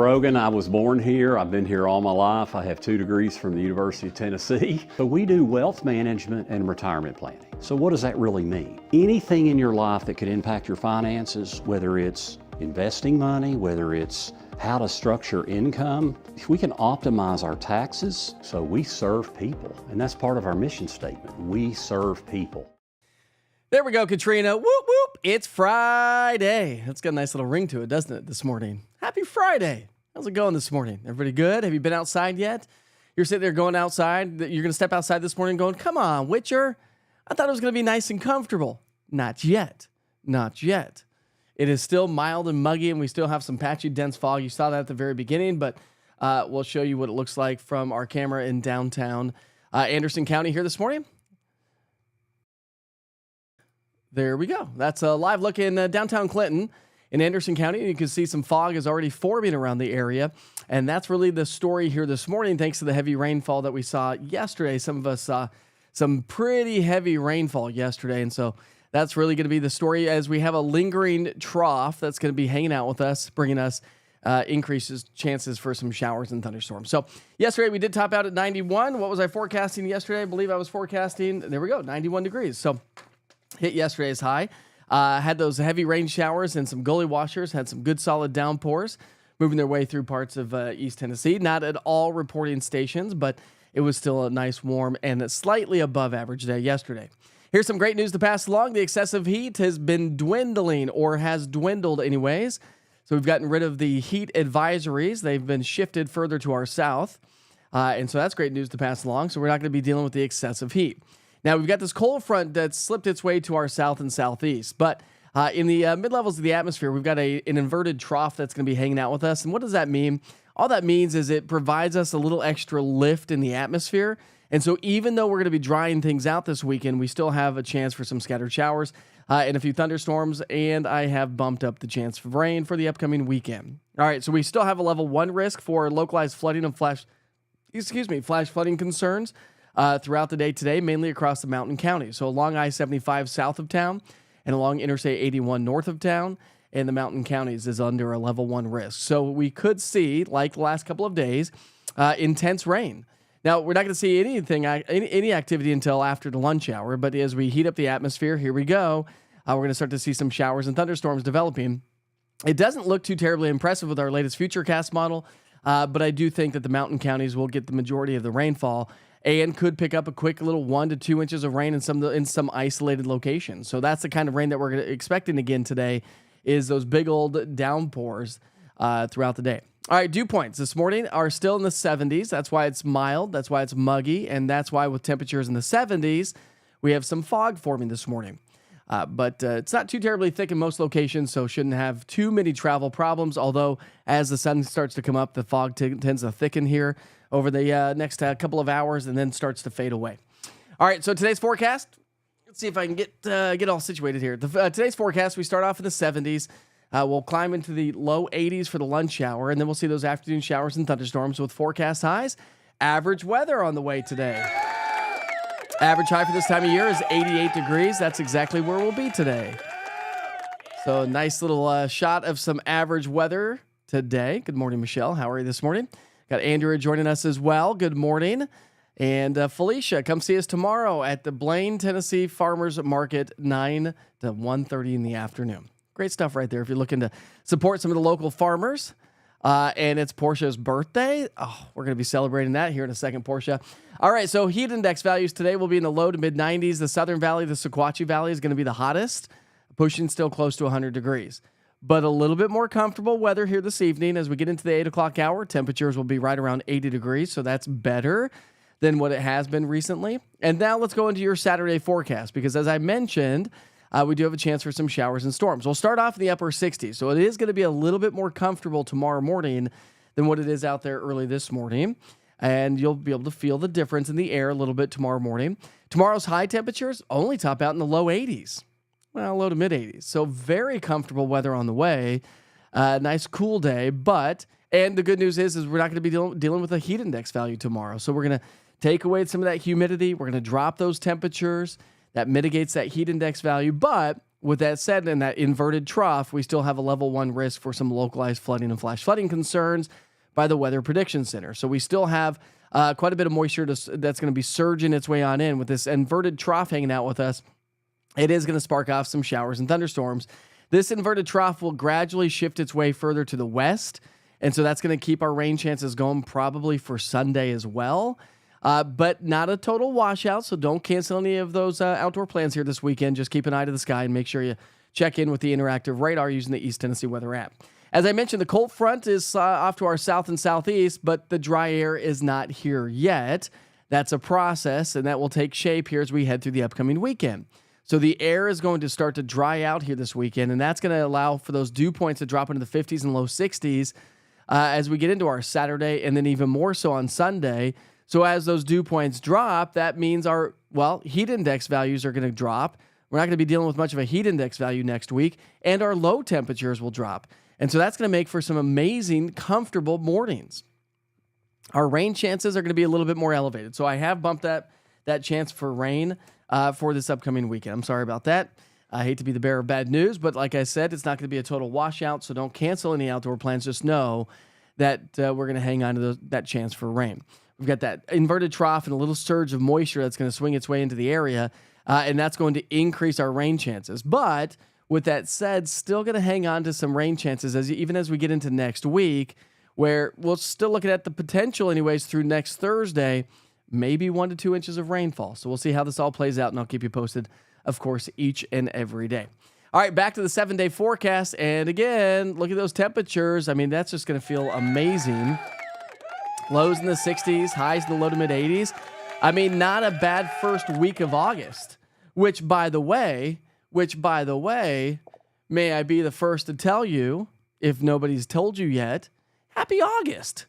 Brogan. I was born here. I've been here all my life. I have 2 degrees from the University of Tennessee. So we do wealth management and retirement planning. So what does that really mean? Anything in your life that could impact your finances, whether it's investing money, whether it's how to structure income, if we can optimize our taxes, so we serve people. And that's part of our mission statement. We serve people. There we go, Katrina. Whoop, whoop. It's Friday. That's got a nice little ring to it, doesn't it, this morning? Happy Friday. How's it going this morning? Everybody good? Have you been outside yet? You're sitting there going outside. You're going to step outside this morning going, come on, Witcher. I thought it was going to be nice and comfortable. Not yet. Not yet. It is still mild and muggy, and we still have some patchy, dense fog. You saw that at the very beginning, but we'll show you what it looks like from our camera in downtown Anderson County here this morning. There we go. That's a live look in downtown Clinton in Anderson County. You can see some fog is already forming around the area. And that's really the story here this morning, thanks to the heavy rainfall that we saw yesterday. Some of us saw some pretty heavy rainfall yesterday. And so that's really going to be the story as we have a lingering trough that's going to be hanging out with us, bringing us increases chances for some showers and thunderstorms. So yesterday we did top out at 91. What was I forecasting yesterday? I believe I was forecasting, there we go, 91 degrees. So hit yesterday's high. Had those heavy rain showers and some gully washers, had some good solid downpours moving their way through parts of East Tennessee. Not at all reporting stations, but it was still a nice warm and a slightly above average day yesterday. Here's some great news to pass along. The excessive heat has been dwindling, or has dwindled anyways. So we've gotten rid of the heat advisories. They've been shifted further to our south. And so that's great news to pass along. So we're not going to be dealing with the excessive heat. Now, we've got this cold front that's slipped its way to our south and southeast, but in the mid-levels of the atmosphere, we've got an inverted trough that's going to be hanging out with us. And what does that mean? All that means is it provides us a little extra lift in the atmosphere. And so even though we're going to be drying things out this weekend, we still have a chance for some scattered showers and a few thunderstorms, and I have bumped up the chance of rain for the upcoming weekend. All right, so we still have a level 1 risk for localized flooding and flash flooding concerns throughout the day today, mainly across the mountain counties. So along I-75 south of town and along Interstate 81 north of town and the mountain counties is under a level 1 risk. So we could see, like the last couple of days, intense rain. Now, we're not going to see any activity until after the lunch hour, but as we heat up the atmosphere, here we go. We're going to start to see some showers and thunderstorms developing. It doesn't look too terribly impressive with our latest Futurecast model, but I do think that the mountain counties will get the majority of the rainfall and could pick up a quick little 1 to 2 inches of rain in some isolated locations. So that's the kind of rain that we're expecting again today, is those big old downpours throughout the day. All right, dew points this morning are still in the 70s. That's why it's mild. That's why it's muggy. And that's why with temperatures in the 70s, we have some fog forming this morning. But it's not too terribly thick in most locations, so shouldn't have too many travel problems. Although as the sun starts to come up, the fog tends to thicken here over the next couple of hours and then starts to fade away. All right, so today's forecast. Let's see if I can get all situated here. Today's forecast, we start off in the 70s. We'll climb into the low 80s for the lunch hour, and then we'll see those afternoon showers and thunderstorms with forecast highs. Average weather on the way today. Average high for this time of year is 88 degrees. That's exactly where we'll be today. So a nice little shot of some average weather today. Good morning, Michelle. How are you this morning? Got Andrea joining us as well. Good morning. And Felicia, come see us tomorrow at the Blaine, Tennessee Farmers Market, 9 to 1:30 in the afternoon. Great stuff right there if you're looking to support some of the local farmers. And it's Portia's birthday. Oh, we're going to be celebrating that here in a second, Portia. All right, so heat index values today will be in the low to mid-90s. The Southern Valley, the Sequatchie Valley is going to be the hottest, pushing still close to 100 degrees. But a little bit more comfortable weather here this evening. As we get into the 8 o'clock hour, temperatures will be right around 80 degrees, so that's better than what it has been recently. And now let's go into your Saturday forecast, because as I mentioned, we do have a chance for some showers and storms. We'll start off in the upper 60s, so it is going to be a little bit more comfortable tomorrow morning than what it is out there early this morning. And you'll be able to feel the difference in the air a little bit tomorrow morning. Tomorrow's high temperatures only top out in the low 80s. Well, low to mid 80s. So very comfortable weather on the way. Nice cool day. And the good news is we're not going to be dealing with a heat index value tomorrow. So we're going to take away some of that humidity. We're going to drop those temperatures. That mitigates that heat index value, but with that said, in that inverted trough, we still have a level 1 risk for some localized flooding and flash flooding concerns by the Weather Prediction Center. So we still have quite a bit of moisture that's going to be surging its way on in with this inverted trough hanging out with us. It is going to spark off some showers and thunderstorms. This inverted trough will gradually shift its way further to the west, and so that's going to keep our rain chances going probably for Sunday as well. But not a total washout, so don't cancel any of those outdoor plans here this weekend. Just keep an eye to the sky and make sure you check in with the interactive radar using the East Tennessee Weather app. As I mentioned, the cold front is off to our south and southeast, but the dry air is not here yet. That's a process, and that will take shape here as we head through the upcoming weekend. So the air is going to start to dry out here this weekend, and that's going to allow for those dew points to drop into the 50s and low 60s as we get into our Saturday, and then even more so on Sunday. So as those dew points drop, that means our, heat index values are going to drop. We're not going to be dealing with much of a heat index value next week, and our low temperatures will drop. And so that's going to make for some amazing, comfortable mornings. Our rain chances are going to be a little bit more elevated. So I have bumped that chance for rain for this upcoming weekend. I'm sorry about that. I hate to be the bearer of bad news, but like I said, it's not going to be a total washout, so don't cancel any outdoor plans. Just know that we're going to hang on to that chance for rain. We've got that inverted trough and a little surge of moisture that's going to swing its way into the area, and that's going to increase our rain chances. But with that said, still going to hang on to some rain chances even as we get into next week, where we're still looking at the potential anyways through next Thursday, maybe 1 to 2 inches of rainfall. So we'll see how this all plays out, and I'll keep you posted, of course, each and every day. All right, back to the 7-day forecast. And again, look at those temperatures. I mean, that's just going to feel amazing. Lows in the 60s, highs in the low to mid 80s. I mean, not a bad first week of August, which by the way, may I be the first to tell you, if nobody's told you yet, happy August.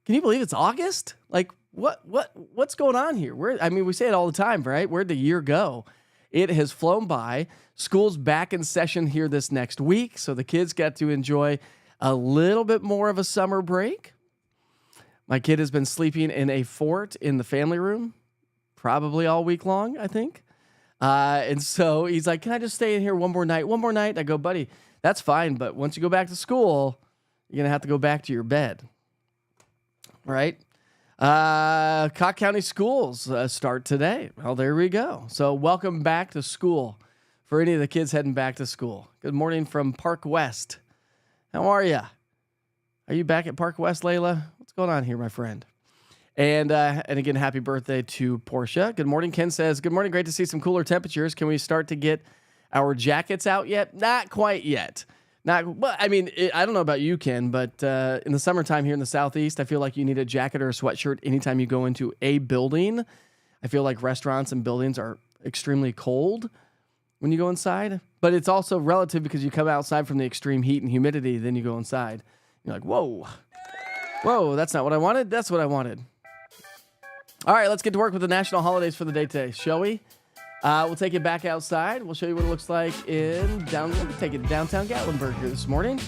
Can you believe it's August? Like, what's going on here? We say it all the time, right? Where'd the year go? It has flown by. School's back in session here this next week, so the kids got to enjoy a little bit more of a summer break. My kid has been sleeping in a fort in the family room probably all week long, I think. And so he's like, can I just stay in here one more night? I go, buddy, that's fine. But once you go back to school, you're going to have to go back to your bed. Right? Cocke County schools start today. Well, there we go. So welcome back to school for any of the kids heading back to school. Good morning from Park West. How are you? Are you back at Park West, Layla? What's going on here, my friend? And again, happy birthday to Portia. Good morning. Ken says, good morning. Great to see some cooler temperatures. Can we start to get our jackets out yet? Not quite yet. I don't know about you, Ken, but in the summertime here in the Southeast, I feel like you need a jacket or a sweatshirt anytime you go into a building. I feel like restaurants and buildings are extremely cold when you go inside, but it's also relative because you come outside from the extreme heat and humidity, then you go inside. You're like, whoa, that's not what I wanted. That's what I wanted. All right, let's get to work with the national holidays for the day today, shall we? We'll take it back outside. We'll show you what it looks like we'll take it to downtown Gatlinburg here this morning.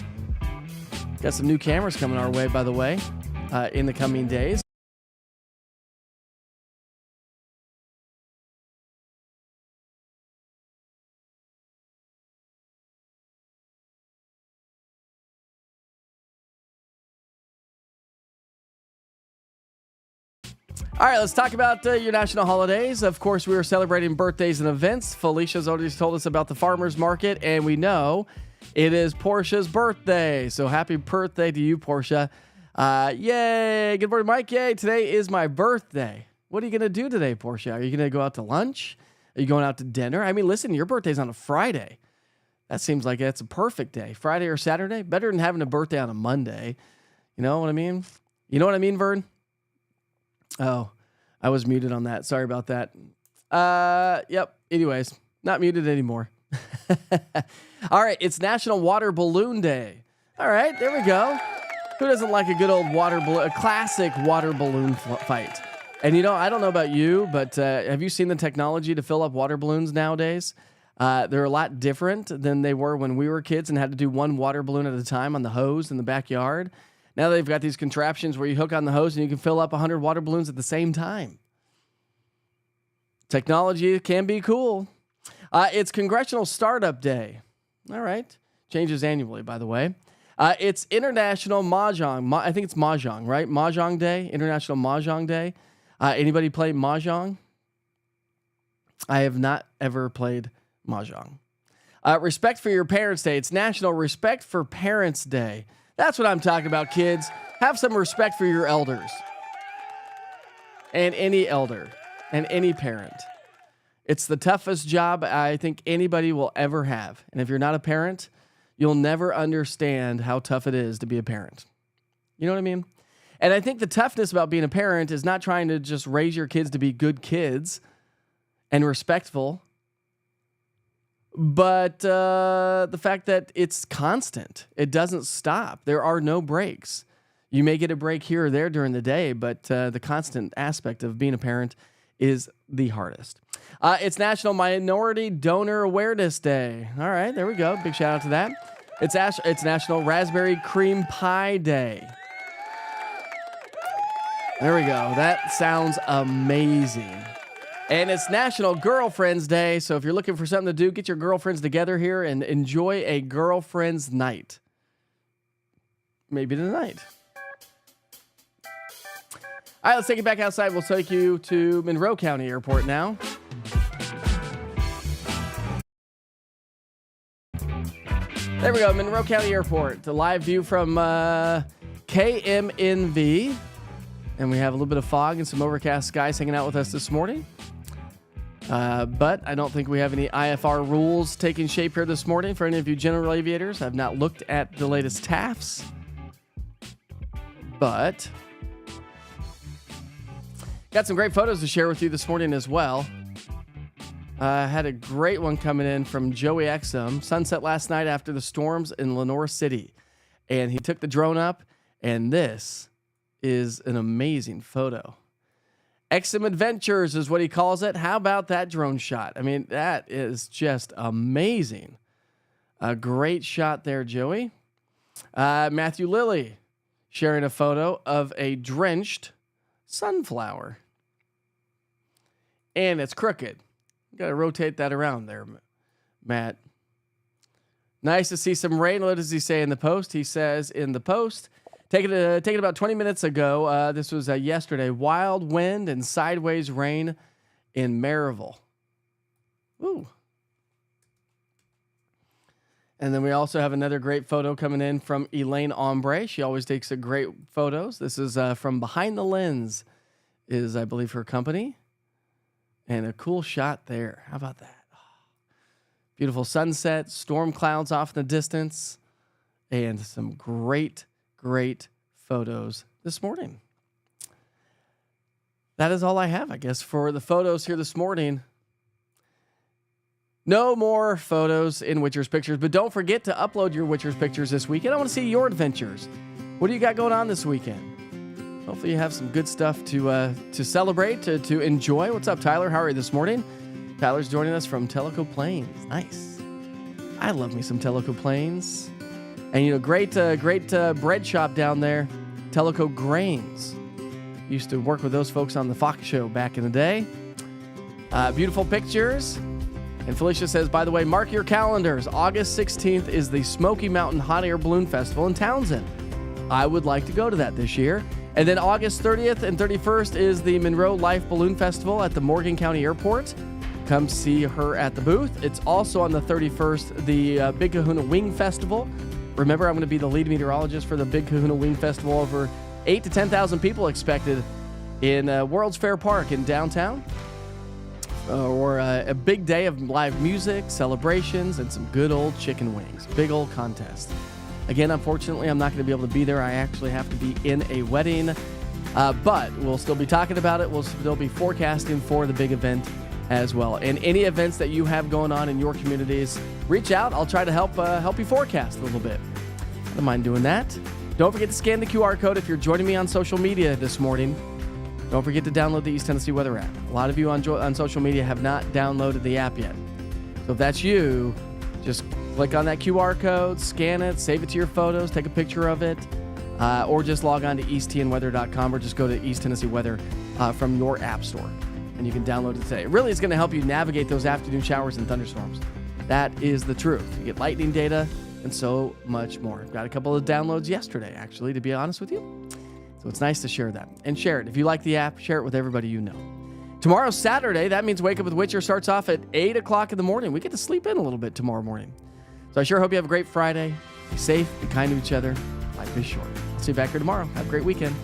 Got some new cameras coming our way, by the way, in the coming days. All right, let's talk about your national holidays. Of course, we are celebrating birthdays and events. Felicia's already told us about the farmer's market, and we know it is Portia's birthday. So happy birthday to you, Portia. Yay. Good morning, Mike. Yay. Today is my birthday. What are you going to do today, Portia? Are you going to go out to lunch? Are you going out to dinner? I mean, listen, your birthday's on a Friday. That seems like it's a perfect day. Friday or Saturday? Better than having a birthday on a Monday. You know what I mean? You know what I mean, Vern? Oh, I was muted on that. Sorry about that. Yep. Anyways, not muted anymore. All right. It's National Water Balloon Day. All right. There we go. Who doesn't like a good old a classic water balloon fight? And I don't know about you, but have you seen the technology to fill up water balloons nowadays? They're a lot different than they were when we were kids and had to do one water balloon at a time on the hose in the backyard. Now they've got these contraptions where you hook on the hose and you can fill up 100 water balloons at the same time. Technology can be cool. It's Congressional Startup Day. All right. Changes annually, by the way. It's International Mahjong. I think it's Mahjong, right? Mahjong Day, International Mahjong Day. Anybody play Mahjong? I have not ever played Mahjong. Respect for your Parents' Day. It's National Respect for Parents' Day. That's what I'm talking about, kids. Have some respect for your elders. And any elder. And any parent. It's the toughest job I think anybody will ever have. And if you're not a parent, you'll never understand how tough it is to be a parent. You know what I mean? And I think the toughness about being a parent is not trying to just raise your kids to be good kids and respectful, but the fact that it's constant. It doesn't stop. There are no breaks. You may get a break here or there during the day, but the constant aspect of being a parent is the hardest. It's National Minority Donor Awareness Day. All right, there we go. Big shout out to that. It's National Raspberry Cream Pie Day. There we go. That sounds amazing. And it's National Girlfriends Day. So if you're looking for something to do, get your girlfriends together here and enjoy a girlfriend's night. Maybe tonight. All right, let's take it back outside. We'll take you to Monroe County Airport now. There we go, Monroe County Airport. The live view from KMNV. And we have a little bit of fog and some overcast skies hanging out with us this morning. But I don't think we have any IFR rules taking shape here this morning. For any of you general aviators, I've not looked at the latest TAFs. But got some great photos to share with you this morning as well. Had a great one coming in from Joey Exum. Sunset last night after the storms in Lenore City. And he took the drone up, and this is an amazing photo. Exum Adventures is what he calls it. How about that drone shot? I mean, that is just amazing. A great shot there, Joey. Matthew Lilly sharing a photo of a drenched sunflower. And it's crooked. Got to rotate that around there, Matt. Nice to see some rain. What does he say in the post? He says in the post, taken about 20 minutes ago. This was yesterday. Wild wind and sideways rain in Maryville. Ooh. And then we also have another great photo coming in from Elaine Ombre. She always takes great photos. This is from Behind the Lens, is I believe her company. And a cool shot there. How about that? Beautiful sunset, storm clouds off in the distance, and some great photos this morning. That is all I have, I guess, for the photos here this morning. No more photos in Witcher's Pictures, but don't forget to upload your Witcher's Pictures this weekend. I want to see your adventures. What do you got going on this weekend? Hopefully you have some good stuff to celebrate, to enjoy. What's up, Tyler? How are you this morning? Tyler's joining us from Tellico Plains. Nice. I love me some Tellico Plains. And, you know, great bread shop down there, Tellico Grains. Used to work with those folks on the Fox show back in the day. Beautiful pictures. And Felicia says, by the way, mark your calendars. August 16th is the Smoky Mountain Hot Air Balloon Festival in Townsend. I would like to go to that this year. And then August 30th and 31st is the Monroe Life Balloon Festival at the Morgan County Airport. Come see her at the booth. It's also on the 31st, the Big Kahuna Wing Festival. Remember, I'm going to be the lead meteorologist for the Big Kahuna Wing Festival. Over 8,000 to 10,000 people expected in World's Fair Park in downtown. Or a big day of live music, celebrations, and some good old chicken wings. Big old contest. Again, unfortunately, I'm not going to be able to be there. I actually have to be in a wedding. But we'll still be talking about it. We'll still be forecasting for the big event as well. And any events that you have going on in your communities, reach out. I'll try to help you forecast a little bit. I don't mind doing that. Don't forget to scan the QR code if you're joining me on social media this morning. Don't forget to download the East Tennessee Weather app. A lot of you on social media have not downloaded the app yet. So if that's you, just click on that QR code, scan it, save it to your photos, take a picture of it, or just log on to easttnweather.com or just go to East Tennessee Weather from your app store. and you can download it today. It really is going to help you navigate those afternoon showers and thunderstorms. That is the truth. You get lightning data and so much more. I've got a couple of downloads yesterday, actually, to be honest with you. So it's nice to share that. And share it. If you like the app, share it with everybody you know. Tomorrow's Saturday. That means Wake Up with Witcher starts off at 8 o'clock in the morning. We get to sleep in a little bit tomorrow morning. So I sure hope you have a great Friday. Be safe, be kind to each other. Life is short. I'll see you back here tomorrow. Have a great weekend.